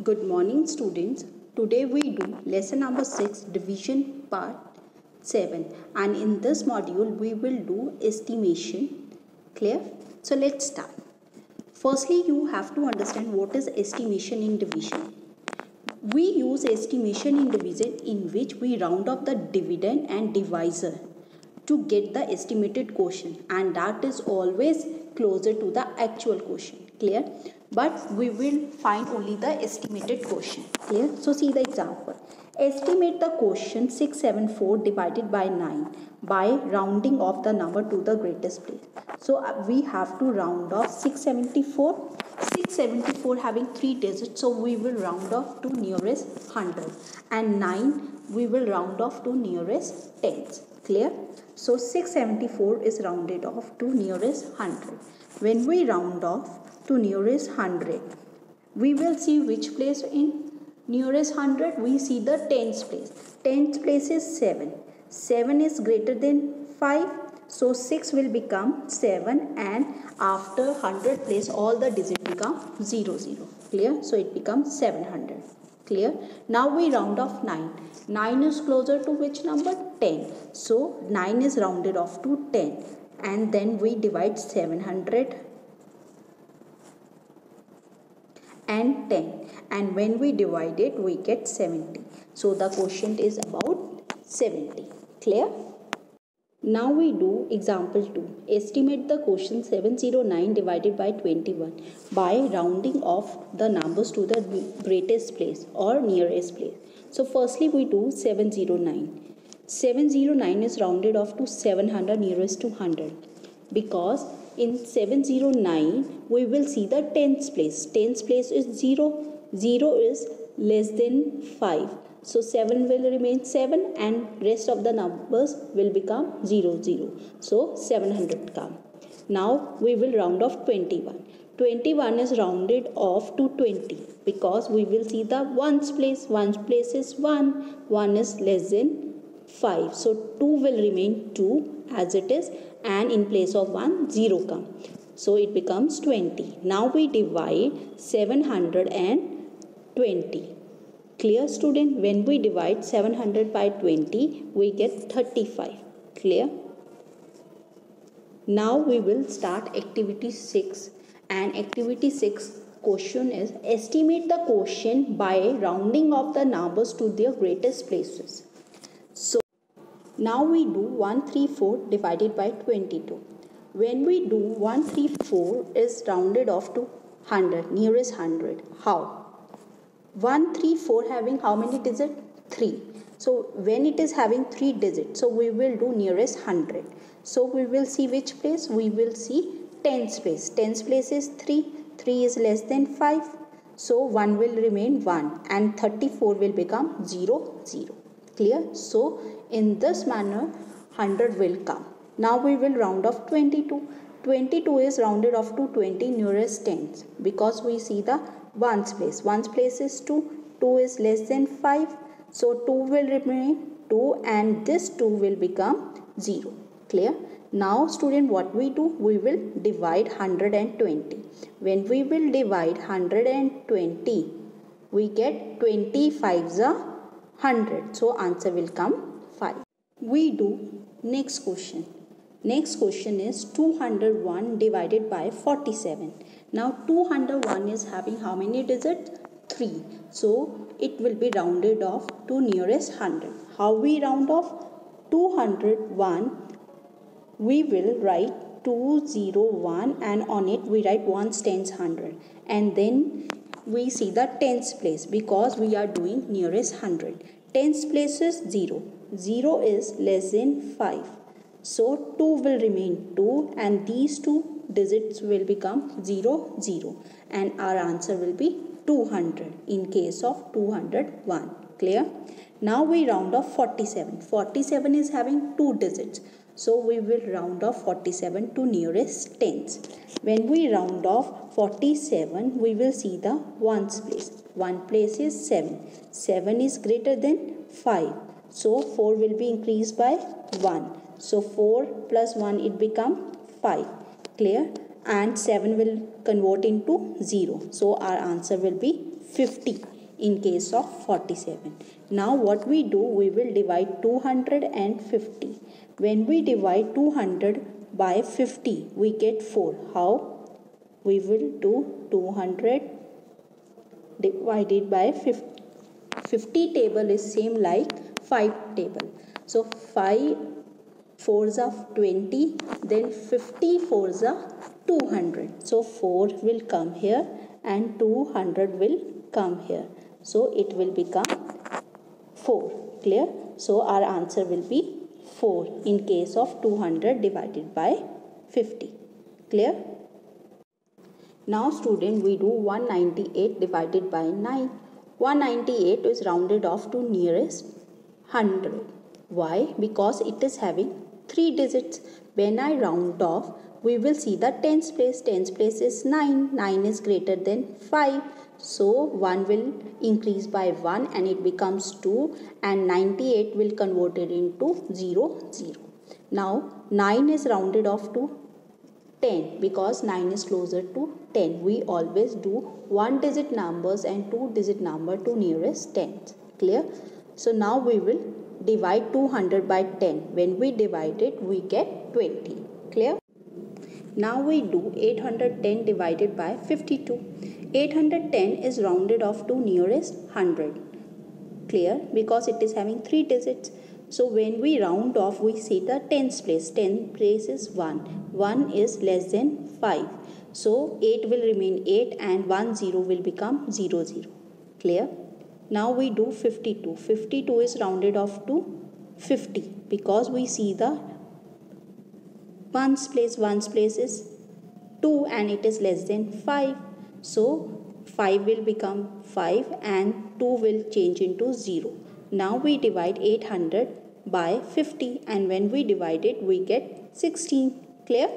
Good morning students. Today we do lesson number 6 division part 7 and in this module we will do estimation. Clear? So let's start. Firstly you have to understand what is estimation in division. We use estimation in division in which we round off the dividend and divisor to get the estimated quotient, and that is always closer to the actual quotient. Clear? But we will find only the estimated quotient. Clear? So see the example. Estimate the quotient 674 divided by 9 by rounding off the number to the greatest place. So we have to round off 674. 674 having 3 digits, so we will round off to nearest 100, and 9 we will round off to nearest tens. Clear? So 674 is rounded off to nearest 100. When we round off to nearest 100, we will see which place in nearest 100. We see the tens place. Tens place is 7. 7 is greater than 5. So 6 will become 7, and after 100 place all the digits become 0, 0. Clear? So it becomes 700. Clear? Now we round off 9. 9 is closer to which number? 10. So 9 is rounded off to 10, and then we divide 700 and 10, and when we divide it we get 70. So the quotient is about 70. Clear? Now we do example 2. Estimate the quotient 709 divided by 21 by rounding off the numbers to the greatest place or nearest place. So firstly we do 709. 709 is rounded off to 700 nearest to 100, because in 709 we will see the tens place. Tens place is 0. 0 is less than 5. So 7 will remain 7 and rest of the numbers will become 0, 0. So 700 come. Now we will round off 21. 21 is rounded off to 20 because we will see the ones place. Ones place is 1. 1 is less than 5. So 2 will remain 2 as it is, and in place of 1 0 come. So it becomes 20. Now we divide 720. Clear student? When we divide 700 by 20 we get 35. Clear? Now we will start activity 6, and activity 6 question is estimate the quotient by rounding off the numbers to their greatest places. So now we do 134 divided by 22. When we do 134 is rounded off to 100, nearest 100. How? 134 having how many digits? 3. So when it is having 3 digits, so we will do nearest 100. So we will see which place? We will see tens place. Tens place is 3. 3 is less than 5. So 1 will remain 1 and 34 will become 0, 0. Clear? So in this manner 100 will come. Now we will round off 22. 22 is rounded off to 20 nearest tens because we see the ones place. Ones place is 2. 2 is less than 5. So 2 will remain 2 and this 2 will become 0. Clear? Now student, what we do? We will divide 120. When we will divide 120, we get 25s are 100. So answer will come 5. We do next question. Next question is 201 divided by 47. Now 201 is having how many digits? 3. So it will be rounded off to nearest 100. How we round off? 201 we will write 201 and on it we write ones, tens, 100, and then we see the tens place because we are doing nearest 100. Tens place is 0. 0 is less than 5. So 2 will remain 2 and these two digits will become 0, 0, and our answer will be 200 in case of 201. Clear? Now we round off 47. 47 is having 2 digits. So we will round off 47 to nearest tens. When we round off 47, we will see the ones place. 1 place is 7. 7 is greater than 5. So 4 will be increased by 1. So 4 plus 1 it become 5. Clear? And 7 will convert into 0. So our answer will be 50. in case of 47. Now what we do, we will divide 250. When we divide 200 by 50, we get 4. How? We will do 200 divided by 50. 50 table is same like 5 table. So 5 4s are 20, then 50 4s are 200. So 4 will come here and 200 will come here. So it will become 4. Clear? So our answer will be 4 in case of 200 divided by 50. Clear? Now student, we do 198 divided by 9. 198 is rounded off to nearest 100. Why? Because it is having 3 digits. When I round off, we will see the tens place. Tens place is 9. 9 is greater than 5. So 1 will increase by 1 and it becomes 2, and 98 will convert it into 0, 0. Now 9 is rounded off to 10 because 9 is closer to 10. We always do 1 digit numbers and 2 digit number to nearest 10. Clear? So now we will divide 200 by 10. When we divide it, we get 20. Clear? Now we do 810 divided by 52. 810 is rounded off to nearest 100. Clear? Because it is having 3 digits. So when we round off, we see the tens place. Tens place is 1. 1 is less than 5. So 8 will remain 8 and 1 0 will become 0 0. Clear? Now we do 52. 52 is rounded off to 50 because we see the ones place. Ones place is 2 and it is less than 5. So 5 will become 5 and 2 will change into 0. Now we divide 800 by 50 and when we divide it, we get 16. Clear?